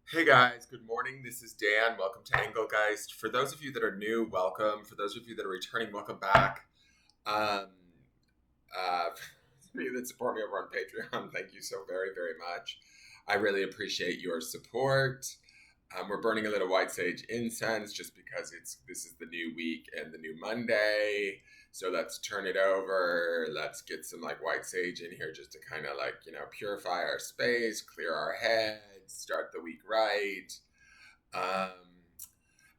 Hey guys, good morning. This is Dan. Welcome to Engelgeist. For those of you that are new, welcome. For those of you that are returning, welcome back. Um, for you that support me over on Patreon, thank you so very, very much. I really appreciate your support. We're burning a little white sage incense just because this is the new week and the new Monday. So let's turn it over. Let's get some like white sage in here just to kind of purify our space, clear our heads, start the week right. Um,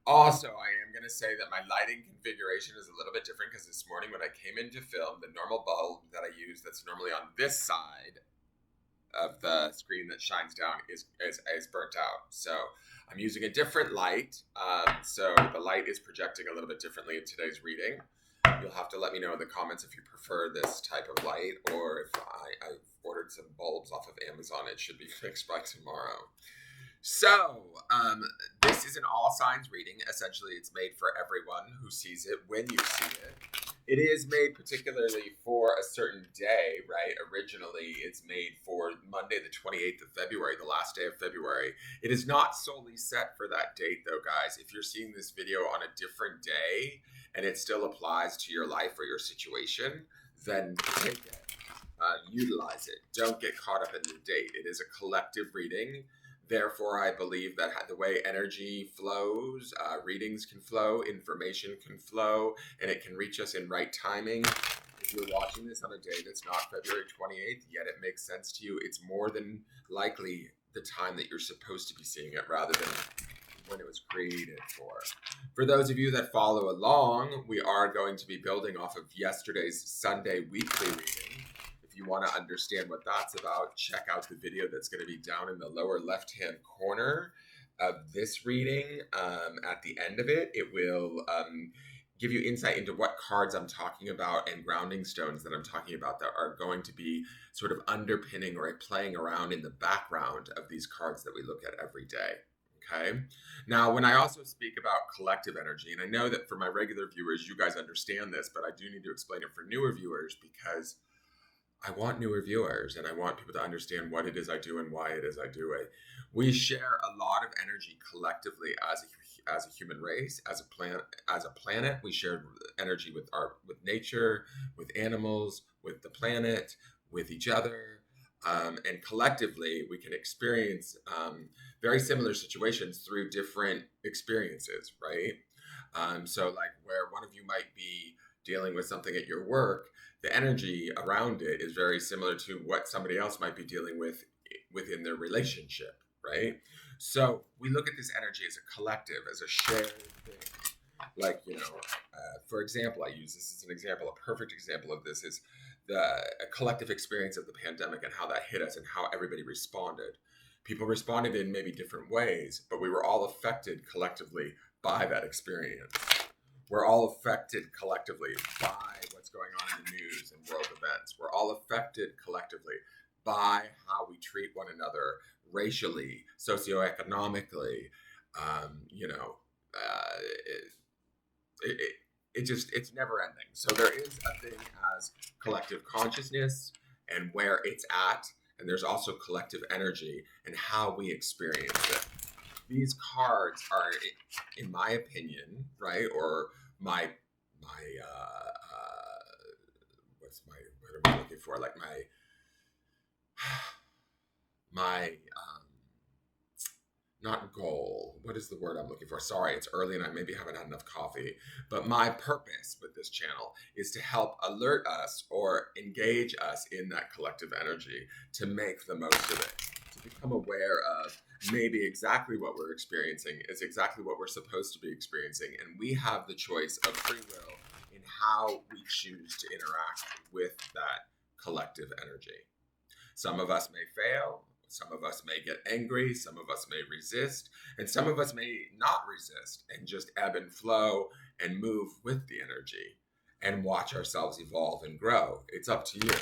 Also, I am going to say that my lighting configuration is a little bit different because this morning when I came in to film, the normal bulb that I use that's normally on this side of the screen that shines down is burnt out. So I'm using a different light. So the light is projecting a little bit differently in today's reading. You'll have to let me know in the comments if you prefer this type of light or if I've ordered some bulbs off of Amazon. It should be fixed by tomorrow. So, this is an all signs reading. Essentially, it's made for everyone who sees it when you see it. It is made particularly for a certain day, right? Originally, it's made for Monday, the 28th of February, the last day of February. It is not solely set for that date, though, guys. If you're seeing this video on a different day and it still applies to your life or your situation, then take it. Utilize it. Don't get caught up in the date. It is a collective reading. Therefore, I believe that the way energy flows, readings can flow, information can flow, and it can reach us in right timing. If you're watching this on a day that's not February 28th, yet it makes sense to you, it's more than likely the time that you're supposed to be seeing it rather than when it was created for. For those of you that follow along, we are going to be building off of yesterday's Sunday weekly reading. If you want to understand what that's about, check out the video that's going to be down in the lower left-hand corner of this reading. At the end of it, it will give you insight into what cards I'm talking about and grounding stones that I'm talking about that are going to be sort of underpinning or playing around in the background of these cards that we look at every day. Okay. Now, when I also speak about collective energy, and I know that for my regular viewers, you guys understand this, but I do need to explain it for newer viewers because I want newer viewers and I want people to understand what it is I do and why it is I do it. We share a lot of energy collectively as a human race, as a planet. We share energy with nature, with animals, with the planet, with each other. And collectively, we can experience very similar situations through different experiences, right? So, like where one of you might be dealing with something at your work, the energy around it is very similar to what somebody else might be dealing with within their relationship, right? So we look at this energy as a collective, as a shared thing. Like, for example, I use this as an example. A perfect example of this is a collective experience of the pandemic and how that hit us and how everybody responded. People responded in maybe different ways, but we were all affected collectively by that experience. We're all affected collectively by what's going on in the news and world events. We're all affected collectively by how we treat one another racially, socioeconomically. You know, it's never ending. So there is a thing as collective consciousness and where it's at, and there's also collective energy and how we experience it. These cards are, in my opinion, right, or my what am I looking for? Like my not goal. What is the word I'm looking for? Sorry, it's early and I maybe haven't had enough coffee. But my purpose with this channel is to help alert us or engage us in that collective energy to make the most of it, to become aware of maybe exactly what we're experiencing is exactly what we're supposed to be experiencing. And we have the choice of free will in how we choose to interact with that collective energy. Some of us may fail. Some of us may get angry, some of us may resist, and some of us may not resist and just ebb and flow and move with the energy and watch ourselves evolve and grow. It's up to you.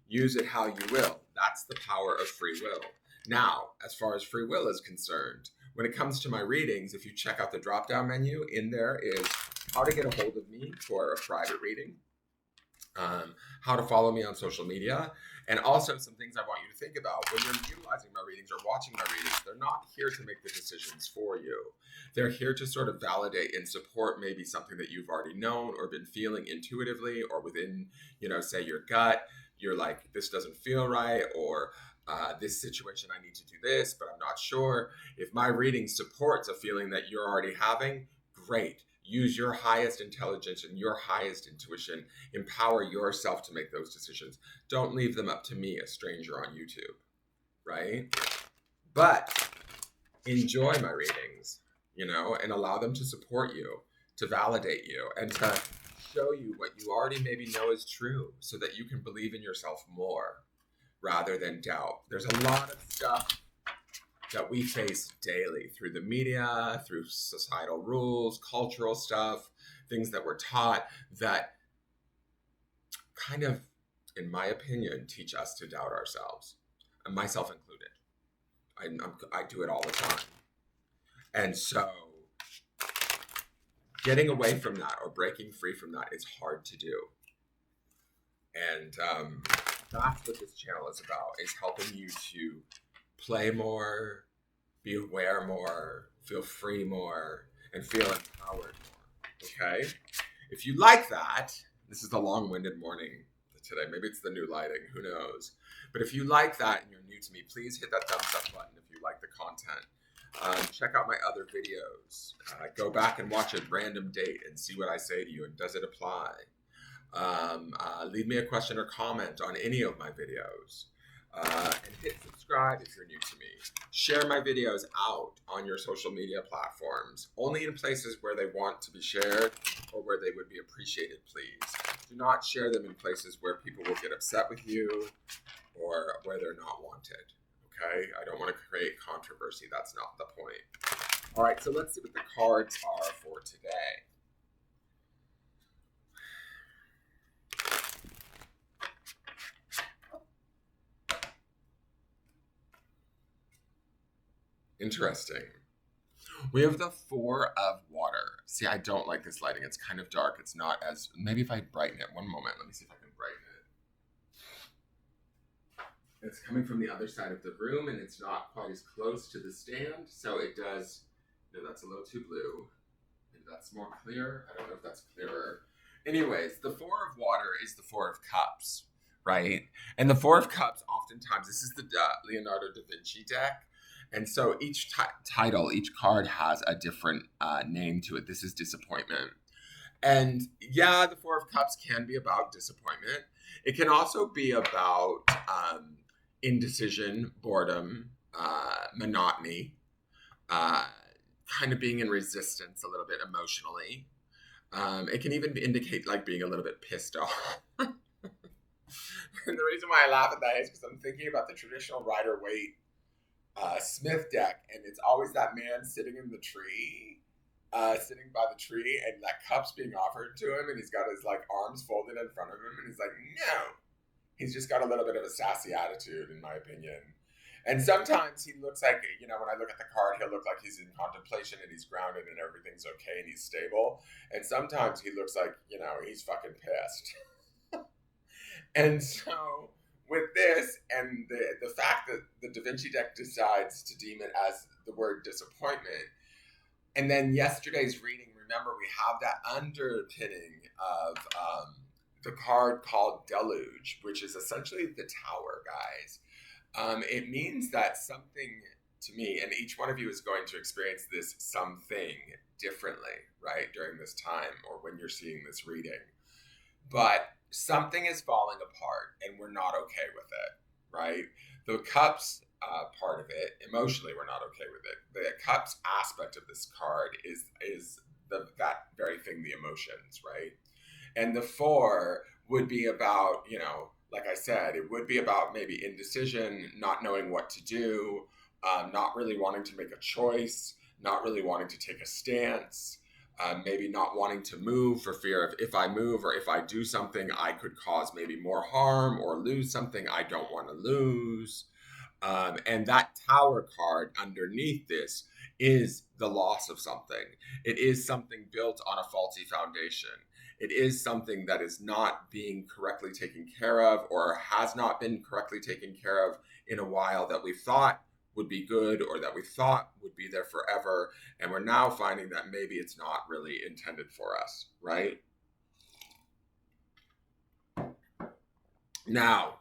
Use it how you will. That's the power of free will. Now, as far as free will is concerned, when it comes to my readings, if you check out the drop-down menu, in there is how to get a hold of me for a private reading. how to follow me on social media, and also some things I want you to think about. When you're utilizing my readings or watching my readings, they're not here to make the decisions for you. They're here to sort of validate and support maybe something that you've already known or been feeling intuitively or within, say your gut. You're like, this doesn't feel right, or this situation, I need to do this, but I'm not sure. If my reading supports a feeling that you're already having, great. Use your highest intelligence and your highest intuition. Empower yourself to make those decisions. Don't leave them up to me, a stranger on YouTube, right? But enjoy my readings, and allow them to support you, to validate you, and to show you what you already maybe know is true so that you can believe in yourself more rather than doubt. There's a lot of stuff that we face daily through the media, through societal rules, cultural stuff, things that we're taught that kind of, in my opinion, teach us to doubt ourselves, and myself included. I do it all the time. And so getting away from that or breaking free from that is hard to do. And that's what this channel is about, is helping you to play more, be aware more, feel free more, and feel empowered more, okay? If you like that, this is the long-winded morning today. Maybe it's the new lighting, who knows? But if you like that and you're new to me, please hit that thumbs up button if you like the content. Check out my other videos. Go back and watch a random date and see what I say to you, and does it apply? Leave me a question or comment on any of my videos. And hit subscribe if you're new to me. Share my videos out on your social media platforms, only in places where they want to be shared or where they would be appreciated, please. Do not share them in places where people will get upset with you or where they're not wanted, okay? I don't want to create controversy. That's not the point. All right, so let's see what the cards are for today. Interesting. We have the Four of Water. See, I don't like this lighting. It's kind of dark. It's not as... Maybe if I brighten it. One moment. Let me see if I can brighten it. It's coming from the other side of the room, and it's not quite as close to the stand. So it does... No, that's a little too blue. Maybe that's more clear. I don't know if that's clearer. Anyways, the Four of Water is the Four of Cups, right? And the Four of Cups, oftentimes, this is the Leonardo da Vinci deck. And so each title, each card has a different name to it. This is disappointment. And yeah, the Four of Cups can be about disappointment. It can also be about indecision, boredom, monotony, kind of being in resistance a little bit emotionally. It can even indicate like being a little bit pissed off. And the reason why I laugh at that is because I'm thinking about the traditional Rider-Waite Smith deck, and it's always that man sitting in the tree, sitting by the tree, and that cup's being offered to him, and he's got his like arms folded in front of him, and he's like, no. He's just got a little bit of a sassy attitude, in my opinion. And sometimes he looks like, when I look at the card, he'll look like he's in contemplation and he's grounded and everything's okay and he's stable. And sometimes he looks like, he's fucking pissed. And so with this and the fact that the Da Vinci deck decides to deem it as the word disappointment, and then yesterday's reading, remember we have that underpinning of the card called Deluge, which is essentially the Tower, guys. It means that something, to me, and each one of you is going to experience this something differently, right, during this time or when you're seeing this reading. But something is falling apart and we're not okay with it, right? The cups part of it, emotionally, we're not okay with it. The cups aspect of this card is that very thing, the emotions, right? And the four would be about, like I said, it would be about maybe indecision, not knowing what to do, not really wanting to make a choice, not really wanting to take a stance, maybe not wanting to move for fear of if I move or if I do something, I could cause maybe more harm or lose something I don't want to lose. And that Tower card underneath this is the loss of something. It is something built on a faulty foundation. it is something that is not being correctly taken care of or has not been correctly taken care of in a while, that we thought would be good or that we thought would be there forever. And we're now finding that maybe it's not really intended for us, right? Now,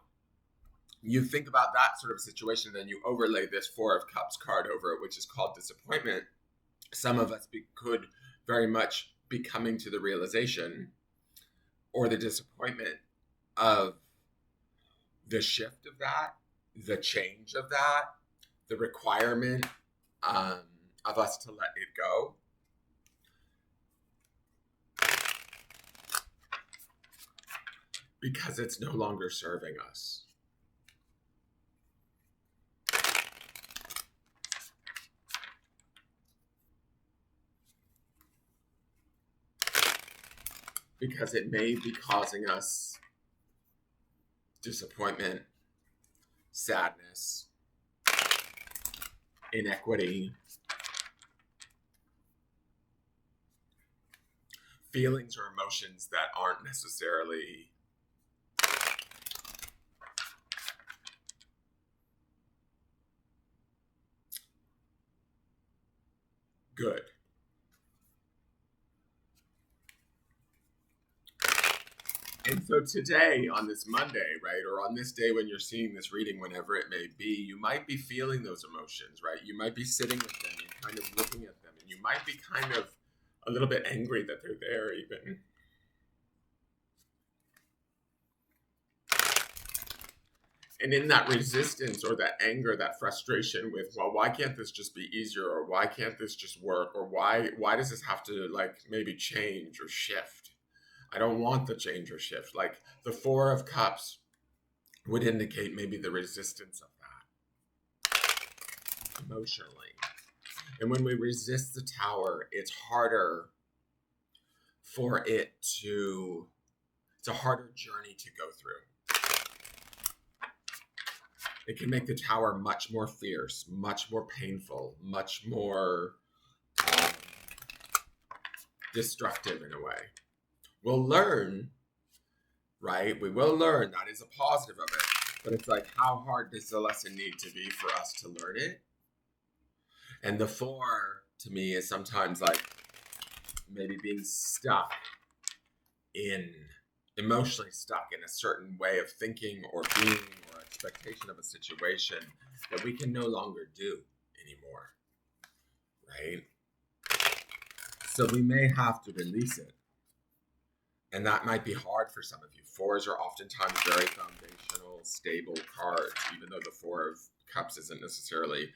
you think about that sort of situation, then you overlay this Four of Cups card over it, which is called disappointment. Some of us could very much be coming to the realization or the disappointment of the shift of that, the change of that, the requirement of us to let it go. Because it's no longer serving us. Because it may be causing us disappointment, sadness, inequity, feelings or emotions that aren't necessarily good. And so today, on this Monday, right, or on this day when you're seeing this reading, whenever it may be, you might be feeling those emotions, right? You might be sitting with them and kind of looking at them, and you might be kind of a little bit angry that they're there even. And in that resistance or that anger, that frustration with, well, why can't this just be easier? Or why can't this just work? Or why does this have to like maybe change or shift? I don't want the change or shift. Like the Four of Cups would indicate maybe the resistance of that emotionally. And when we resist the Tower, it's harder for it to, it's a harder journey to go through. It can make the Tower much more fierce, much more painful, much more destructive in a way. We'll learn, right? We will learn. That is a positive of it. But it's like, how hard does the lesson need to be for us to learn it? And the Four, to me, is sometimes like maybe being stuck emotionally stuck in a certain way of thinking or being or expectation of a situation that we can no longer do anymore, right? So we may have to release it. And that might be hard for some of you. Fours are oftentimes very foundational, stable cards, even though the Four of Cups isn't necessarily,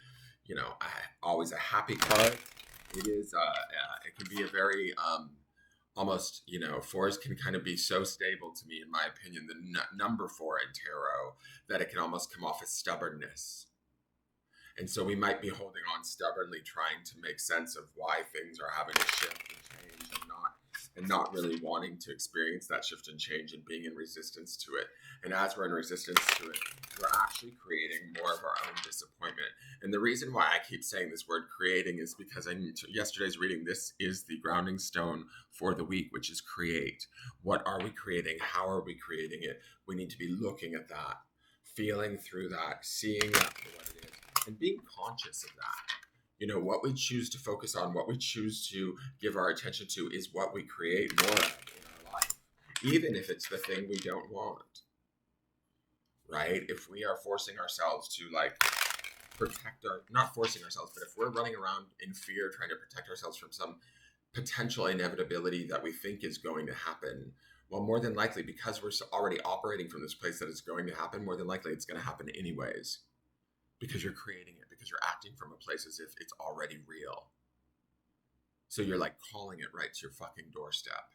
always a happy card. It is, it can be a very, almost, fours can kind of be so stable to me, in my opinion, the number 4 in tarot, that it can almost come off as stubbornness. And so we might be holding on stubbornly, trying to make sense of why things are having a shift and change, and not really wanting to experience that shift and change and being in resistance to it. And as we're in resistance to it, we're actually creating more of our own disappointment. And the reason why I keep saying this word creating is because yesterday's reading, this is the grounding stone for the week, which is create. What are we creating? How are we creating it? We need to be looking at that, feeling through that, seeing that for what it is, and being conscious of that. What we choose to focus on, what we choose to give our attention to is what we create more of in our life, even if it's the thing we don't want, right? If we are forcing ourselves to not forcing ourselves, but if we're running around in fear, trying to protect ourselves from some potential inevitability that we think is going to happen, well, more than likely, because we're already operating from this place that it's going to happen, more than likely it's going to happen anyways. Because you're creating it, because you're acting from a place as if it's already real. So you're like calling it right to your fucking doorstep.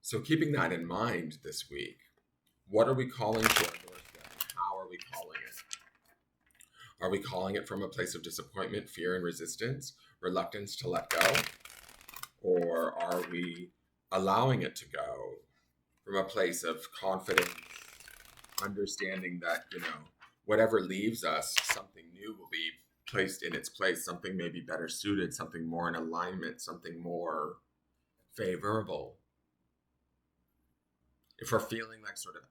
So keeping that in mind this week, what are we calling to our doorstep? How are we calling it? Are we calling it from a place of disappointment, fear, and resistance, reluctance to let go? Or are we allowing it to go from a place of confidence, understanding that, whatever leaves us, something new will be placed in its place, something maybe better suited, something more in alignment, something more favorable. If we're feeling like sort of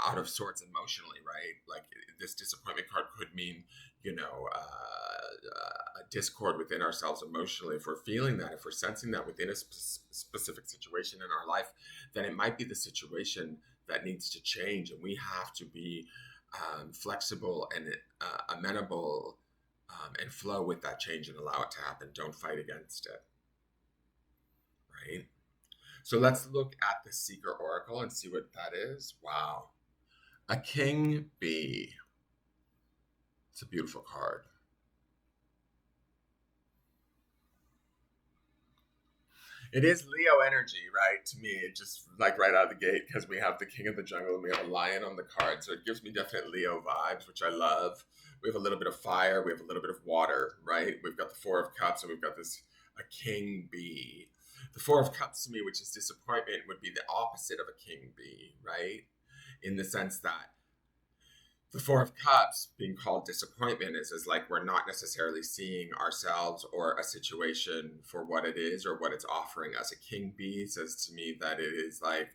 out of sorts emotionally, right? Like this disappointment card could mean, a discord within ourselves emotionally. If we're feeling that, if we're sensing that within a specific situation in our life, then it might be the situation that needs to change, and we have to be flexible and amenable, and flow with that change and allow it to happen. Don't fight against it, right? So let's look at the Seeker Oracle and see what that is. Wow. A King Bee. It's a beautiful card. It is Leo energy, right? To me, it just like right out of the gate, because we have the King of the Jungle and we have a lion on the card. So it gives me definite Leo vibes, which I love. We have a little bit of fire. We have a little bit of water, right? We've got the Four of Cups and we've got a King Bee. The Four of Cups to me, which is disappointment, would be the opposite of a King Bee, right? In the sense that the Four of Cups being called disappointment is like we're not necessarily seeing ourselves or a situation for what it is or what it's offering us. A King Bee says to me that it is like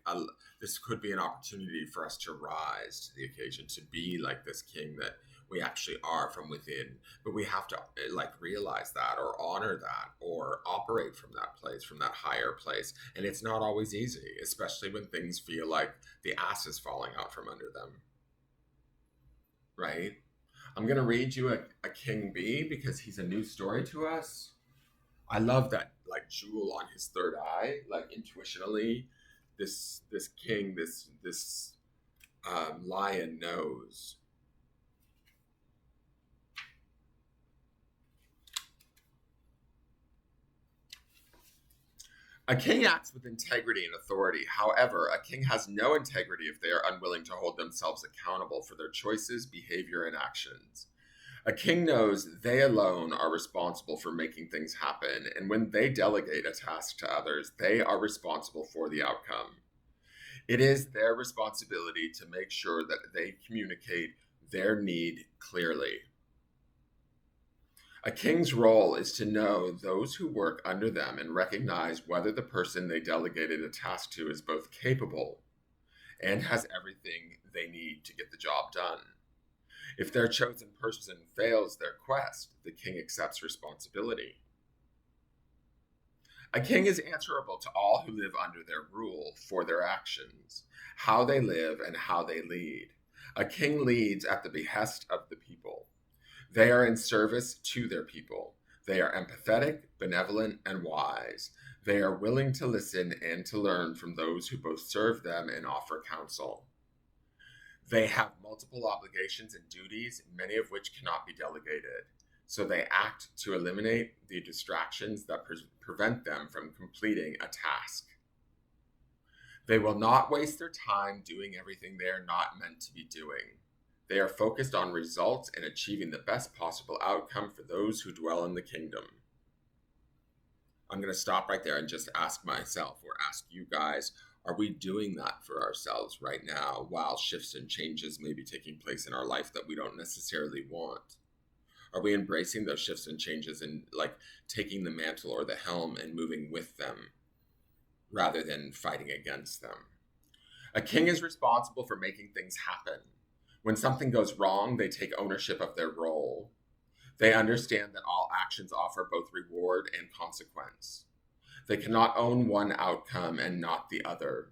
this could be an opportunity for us to rise to the occasion, to be like this king that we actually are from within. But we have to like realize that or honor that or operate from that place, from that higher place. And it's not always easy, especially when things feel like the ass is falling out from under them. Right? I'm going to read you a King Bee because he's a new story to us. I love that like jewel on his third eye, like intuitionally, this king, this lion knows. A king acts with integrity and authority. However, a king has no integrity if they are unwilling to hold themselves accountable for their choices, behavior, and actions. A king knows they alone are responsible for making things happen, and when they delegate a task to others, they are responsible for the outcome. It is their responsibility to make sure that they communicate their need clearly. A king's role is to know those who work under them and recognize whether the person they delegated a task to is both capable and has everything they need to get the job done. If their chosen person fails their quest, the king accepts responsibility. A king is answerable to all who live under their rule for their actions, how they live, and how they lead. A king leads at the behest of the people. They are in service to their people. They are empathetic, benevolent, and wise. They are willing to listen and to learn from those who both serve them and offer counsel. They have multiple obligations and duties, many of which cannot be delegated. So they act to eliminate the distractions that prevent them from completing a task. They will not waste their time doing everything they are not meant to be doing. They are focused on results and achieving the best possible outcome for those who dwell in the kingdom. I'm going to stop right there and just ask myself or ask you guys, are we doing that for ourselves right now while shifts and changes may be taking place in our life that we don't necessarily want? Are we embracing those shifts and changes and like taking the mantle or the helm and moving with them rather than fighting against them? A king is responsible for making things happen. When something goes wrong, they take ownership of their role. They understand that all actions offer both reward and consequence. They cannot own one outcome and not the other.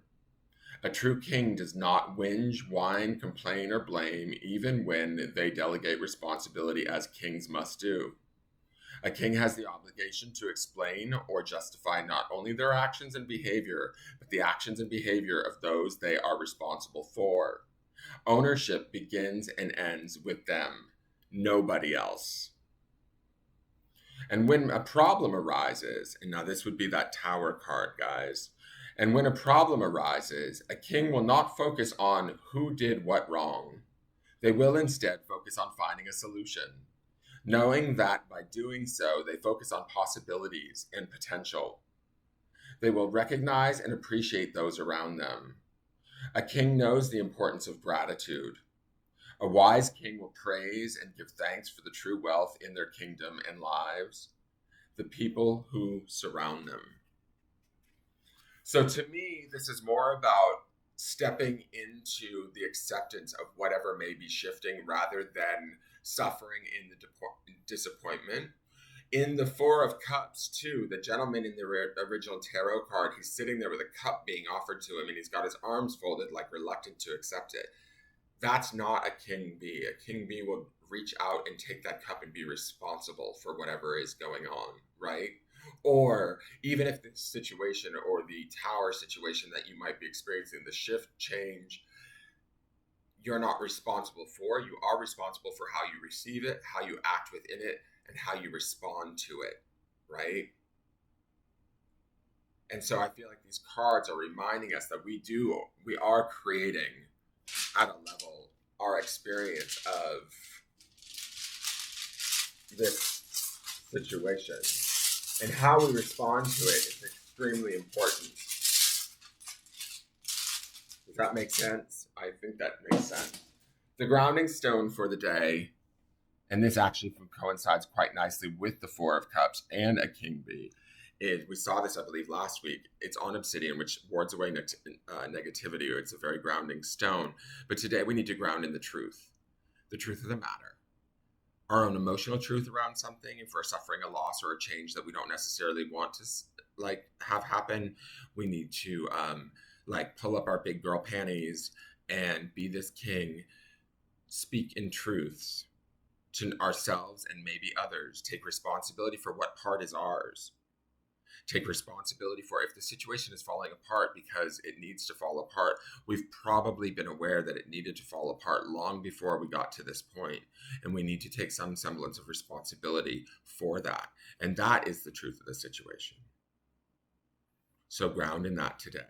A true king does not whinge, whine, complain, or blame, even when they delegate responsibility as kings must do. A king has the obligation to explain or justify not only their actions and behavior, but the actions and behavior of those they are responsible for. Ownership begins and ends with them, nobody else. And when a problem arises, and now this would be that Tower card, guys, and when a problem arises, a king will not focus on who did what wrong. They will instead focus on finding a solution, knowing that by doing so, they focus on possibilities and potential. They will recognize and appreciate those around them. A king knows the importance of gratitude. A wise king will praise and give thanks for the true wealth in their kingdom and lives, the people who surround them. So to me, this is more about stepping into the acceptance of whatever may be shifting rather than suffering in the disappointment. In the Four of Cups, too, the gentleman in the original tarot card, he's sitting there with a cup being offered to him and he's got his arms folded, like reluctant to accept it. That's not a king bee. A king bee will reach out and take that cup and be responsible for whatever is going on, right? Or even if the situation or the tower situation that you might be experiencing, the shift, change, you're not responsible for. You are responsible for how you receive it, how you act within it, and how you respond to it, right? And so I feel like these cards are reminding us that we are creating at a level our experience of this situation, and how we respond to it is extremely important. Does that make sense? I think that makes sense. The grounding stone for the day, and this actually coincides quite nicely with the Four of Cups and a king bee, we saw this, I believe, last week. It's on obsidian, which wards away negativity. It's a very grounding stone. But today we need to ground in the truth of the matter, our own emotional truth around something. If we're suffering a loss or a change that we don't necessarily want to have happen, we need to pull up our big girl panties and be this king, speak in truths to ourselves and maybe others, take responsibility for what part is ours. Take responsibility for if the situation is falling apart because it needs to fall apart. We've probably been aware that it needed to fall apart long before we got to this point, and we need to take some semblance of responsibility for that. And that is the truth of the situation. So ground in that today.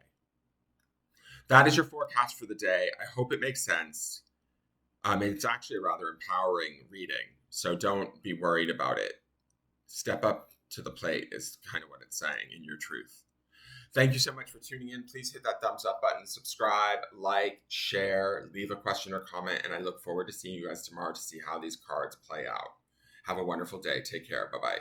That is your forecast for the day. I hope it makes sense. It's actually a rather empowering reading, so don't be worried about it. Step up to the plate is kind of what it's saying in your truth. Thank you so much for tuning in. Please hit that thumbs up button, subscribe, like, share, leave a question or comment, and I look forward to seeing you guys tomorrow to see how these cards play out. Have a wonderful day. Take care. Bye-bye.